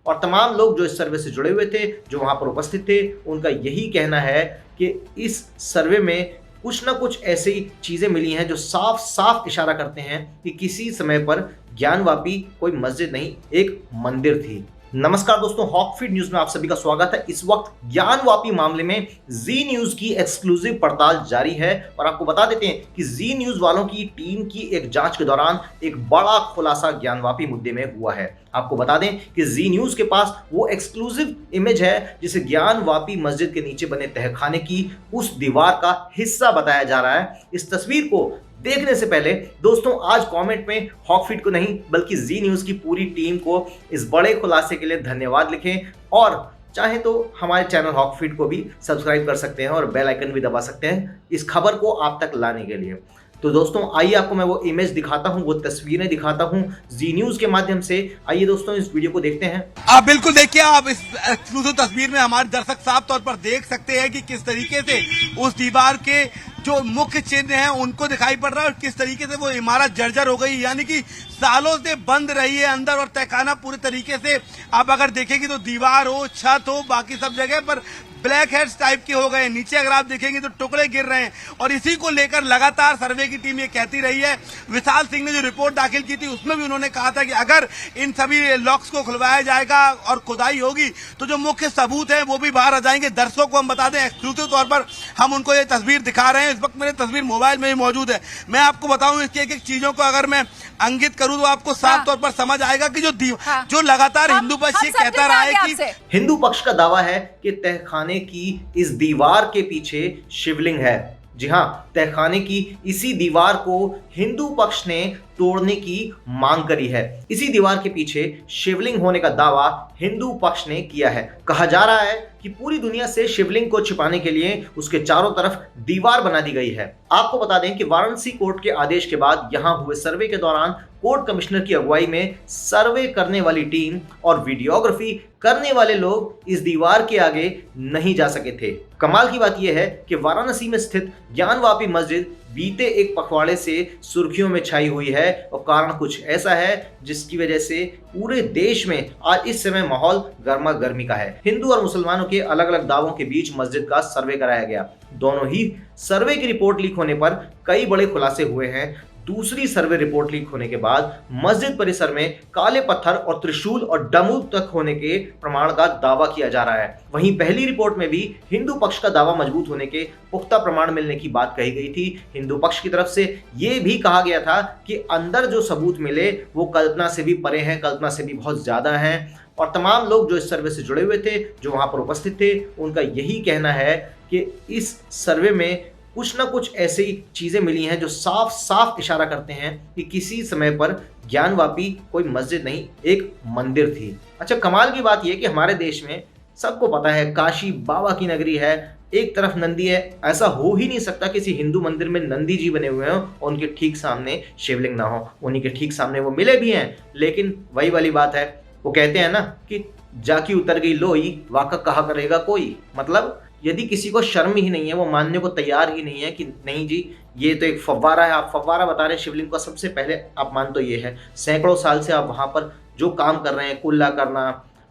और तमाम लोग जो इस सर्वे से जुड़े हुए थे, जो वहां पर उपस्थित थे, उनका यही कहना है कि इस सर्वे में कुछ ना कुछ ऐसी चीजें मिली हैं जो साफ साफ इशारा करते हैं कि किसी समय पर ज्ञानवापी कोई मस्जिद नहीं, एक मंदिर थी। नमस्कार दोस्तों, हॉकफीड न्यूज में आप सभी का स्वागत है। इस वक्त ज्ञानवापी मामले में जी न्यूज की एक्सक्लूसिव पड़ताल जारी है और आपको बता देते हैं कि जी न्यूज वालों की टीम की एक जांच के दौरान एक बड़ा खुलासा ज्ञानवापी मुद्दे में हुआ है। आपको बता दें कि जी न्यूज के पास वो एक्सक्लूसिव इमेज है जिसे ज्ञानवापी मस्जिद के नीचे बने तहखाने की उस दीवार का हिस्सा बताया जा रहा है। इस तस्वीर को देखने से पहले दोस्तों आज कमेंट में हॉकफीड को नहीं बल्कि जी न्यूज की पूरी टीम को इस बड़े खुलासे के लिए धन्यवाद लिखें और चाहे तो हमारे चैनल हॉकफीड को भी सब्सक्राइब कर सकते हैं और बेल आइकन भी दबा सकते हैं इस खबर को आप तक लाने के लिए। तो दोस्तों आइए आपको मैं वो इमेज दिखाता हूं, वो तस्वीरें दिखाता हूं जी न्यूज के माध्यम से। आइए दोस्तों इस वीडियो को देखते हैं। आप बिल्कुल देखिए, आप इस एक्सक्लूसिव तस्वीर में हमारे दर्शक साफ तौर पर देख सकते हैं कि किस तरीके से उस दीवार के जो मुख्य चिन्ह हैं उनको दिखाई पड़ रहा है और किस तरीके से वो इमारत जर्जर हो गई, यानी कि सालों से बंद रही है अंदर और तहखाना पूरे तरीके से आप अगर देखेंगे तो दीवार हो, छत हो, बाकी सब जगह पर ब्लैक हेड्स टाइप के हो गए। नीचे अगर आप देखेंगे तो टुकड़े गिर रहे हैं और इसी को लेकर लगातार सर्वे की टीम ये कहती रही है। विशाल सिंह ने जो रिपोर्ट दाखिल की थी उसमें भी उन्होंने कहा था कि अगर इन सभी लॉक्स को खुलवाया जाएगा और खुदाई होगी तो जो मुख्य सबूत है वो भी बाहर आ जाएंगे। दर्शकों को हम बता दें, एक्सक्लूसिव तौर पर हम उनको ये तस्वीर दिखा रहे हैं। इस वक्त मेरे तस्वीर मोबाइल में ही मौजूद है। मैं आपको बताऊं इसकी एक एक चीजों को अगर मैं अंकित करूं तो आपको साफ तौर पर समझ आएगा कि जो लगातार हिंदू पक्ष ये कहता रहा है कि हिंदू पक्ष का दावा है कि तहखाने की इस दीवार के पीछे शिवलिंग है। जी हां, तहखाने की इसी दीवार को हिंदू पक्ष ने तोड़ने की मांग करी है। इसी दीवार के पीछे शिवलिंग होने का दावा हिंदू पक्ष ने किया है। कहा जा रहा है कि पूरी दुनिया से शिवलिंग को छिपाने के लिए उसके चारों तरफ दीवार बना दी गई है। आपको बता दें कि वाराणसी कोर्ट के आदेश के बाद यहां हुए सर्वे के दौरान कोर्ट कमिश्नर की अगुवाई में सर्वे करने वाली टीम और वीडियोग्राफी करने वाले लोग इस दीवार के आगे नहीं जा सके थे। कमाल की बात यह है कि वाराणसी में स्थित ज्ञानवापी मस्जिद बीते एक पखवाड़े से सुर्खियों में छाई हुई है और कारण कुछ ऐसा है जिसकी वजह से पूरे देश में आज इस समय माहौल गर्मा गर्मी का है। हिंदू और मुसलमानों के अलग अलग दावों के बीच मस्जिद का सर्वे कराया गया। दोनों ही सर्वे की रिपोर्ट लीक होने पर कई बड़े खुलासे हुए हैं। दूसरी सर्वे रिपोर्ट लीक होने के बाद मस्जिद परिसर में काले पत्थर और त्रिशूल और डमरू तक होने के प्रमाण का दावा किया जा रहा है। वहीं पहली रिपोर्ट में भी हिंदू पक्ष का दावा मजबूत होने के पुख्ता प्रमाण मिलने की बात कही गई थी। हिंदू पक्ष की तरफ से यह भी कहा गया था कि अंदर जो सबूत मिले वो कल्पना से भी परे हैं, कल्पना से भी बहुत ज्यादा हैं। और तमाम लोग जो इस सर्वे से जुड़े हुए थे, जो वहां पर उपस्थित थे, उनका यही कहना है कि इस सर्वे में कुछ ना कुछ ऐसी चीजें मिली हैं जो साफ साफ इशारा करते हैं कि किसी समय पर ज्ञानवापी कोई मस्जिद नहीं, एक मंदिर थी। अच्छा, कमाल की बात यह कि हमारे देश में सबको पता है काशी बाबा की नगरी है, एक तरफ नंदी है। ऐसा हो ही नहीं सकता किसी हिंदू मंदिर में नंदी जी बने हुए हों और उनके ठीक सामने शिवलिंग ना हो। उन्हीं के ठीक सामने वो मिले भी हैं, लेकिन वही वाली बात है, वो कहते हैं ना कि जाकी उतर गई लोई वाका कहा करेगा कोई। मतलब यदि किसी को शर्म ही नहीं है, वो मानने को तैयार ही नहीं है कि नहीं जी ये तो एक फव्वारा है, आप फव्वारा बता रहे हैं शिवलिंग का। सबसे पहले आप मान तो ये है, सैकड़ों साल से आप वहाँ पर जो काम कर रहे हैं, कुल्ला करना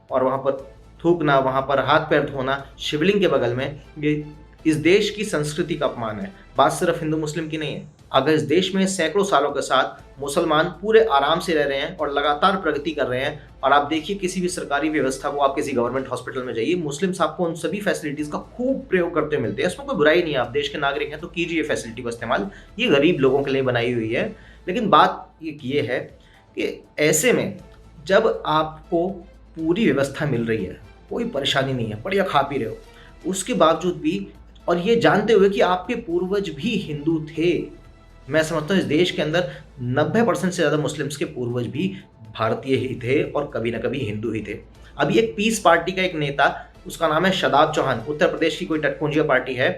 और वहाँ पर थूकना, वहाँ पर हाथ पैर धोना शिवलिंग के बगल में, ये इस देश की संस्कृति का अपमान है। बात सिर्फ हिंदू मुस्लिम की नहीं है। अगर इस देश में सैकड़ों सालों के साथ मुसलमान पूरे आराम से रह रहे हैं और लगातार प्रगति कर रहे हैं, और आप देखिए किसी भी सरकारी व्यवस्था को, आप किसी गवर्नमेंट हॉस्पिटल में जाइए, मुस्लिम्स आपको उन सभी फैसिलिटीज का खूब प्रयोग करते हुए मिलते हैं। इसमें कोई बुराई नहीं है, आप देश के नागरिक हैं तो कीजिए फैसिलिटी का इस्तेमाल, ये गरीब लोगों के लिए बनाई हुई है। लेकिन बात ये है कि ऐसे में जब आपको पूरी व्यवस्था मिल रही है, कोई परेशानी नहीं है, बढ़िया खा पी रहे हो, उसके बावजूद भी और ये जानते हुए कि आपके पूर्वज भी हिंदू थे, मैं समझता हूँ इस देश के अंदर 90% से ज़्यादा मुस्लिम्स के पूर्वज भी भारतीय ही थे और कभी ना कभी हिंदू ही थे। अभी एक पीस पार्टी का एक नेता, उसका नाम है शादाब चौहान, उत्तर प्रदेश की कोई टटपुंजिया पार्टी है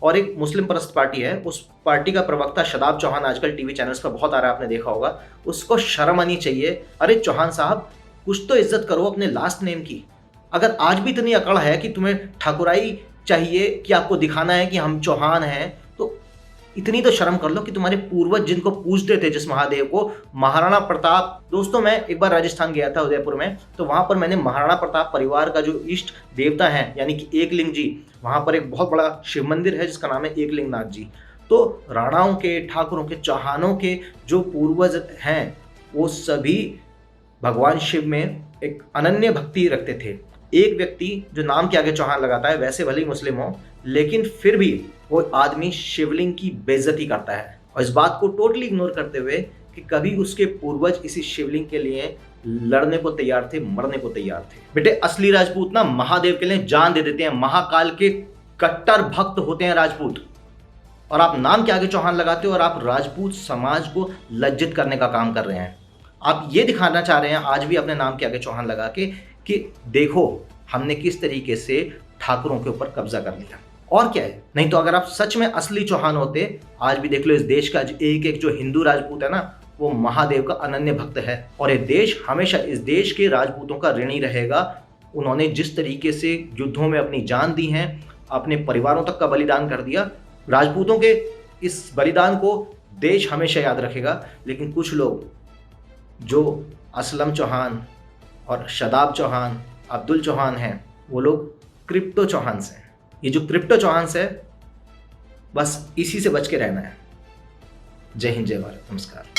और एक मुस्लिम परस्त पार्टी है। उस पार्टी का प्रवक्ता शादाब चौहान आजकल टीवी चैनल्स पर बहुत आ रहा है, आपने देखा होगा। उसको शर्म आनी चाहिए। अरे चौहान साहब, कुछ तो इज्जत करो अपने लास्ट नेम की। अगर आज भी इतनी अकड़ है कि तुम्हें ठाकुराई चाहिए कि आपको दिखाना है कि हम चौहान हैं, तो इतनी तो शर्म कर लो कि तुम्हारे पूर्वज जिनको पूजते थे, जिस महादेव को, महाराणा प्रताप। दोस्तों मैं एक बार राजस्थान गया था, उदयपुर में, तो वहां पर मैंने महाराणा प्रताप परिवार का जो इष्ट देवता है यानी कि एकलिंग जी, वहां पर एक बहुत बड़ा शिव मंदिर है जिसका नाम है एकलिंग नाथ जी। तो राणाओं के, ठाकुरों के, चौहानों के जो पूर्वज हैं वो सभी भगवान शिव में एक अनन्य भक्ति रखते थे। एक व्यक्ति जो नाम के आगे चौहान लगाता है, वैसे भले ही मुस्लिम हो, लेकिन फिर भी वो आदमी शिवलिंग की बेइज्जती करता है, और इस बात को टोटली इग्नोर करते हुए कि कभी उसके पूर्वज इसी शिवलिंग के लिए लड़ने को तैयार थे, मरने को तैयार थे। बेटे असली राजपूत ना महादेव के लिए जान दे देते हैं, महाकाल के कट्टर भक्त होते हैं राजपूत। और आप नाम के आगे चौहान लगाते हो और आप राजपूत समाज को लज्जित करने का काम कर रहे हैं। आप ये दिखाना चाह रहे हैं आज भी अपने नाम के आगे चौहान लगा के कि देखो हमने किस तरीके से ठाकुरों के ऊपर कब्जा कर लिया। और क्या है, नहीं तो अगर आप सच में असली चौहान होते, आज भी देख लो इस देश का एक एक जो हिंदू राजपूत है ना, वो महादेव का अनन्य भक्त है। और ये देश हमेशा इस देश के राजपूतों का ऋणी रहेगा। उन्होंने जिस तरीके से युद्धों में अपनी जान दी है, अपने परिवारों तक का बलिदान कर दिया, राजपूतों के इस बलिदान को देश हमेशा याद रखेगा। लेकिन कुछ लोग जो असलम चौहान और शदाब चौहान, अब्दुल चौहान हैं, वो लोग क्रिप्टो चौहान्स हैं। ये जो क्रिप्टो चौहान्स है, बस इसी से बच के रहना है। जय हिंद, जय भारत, नमस्कार।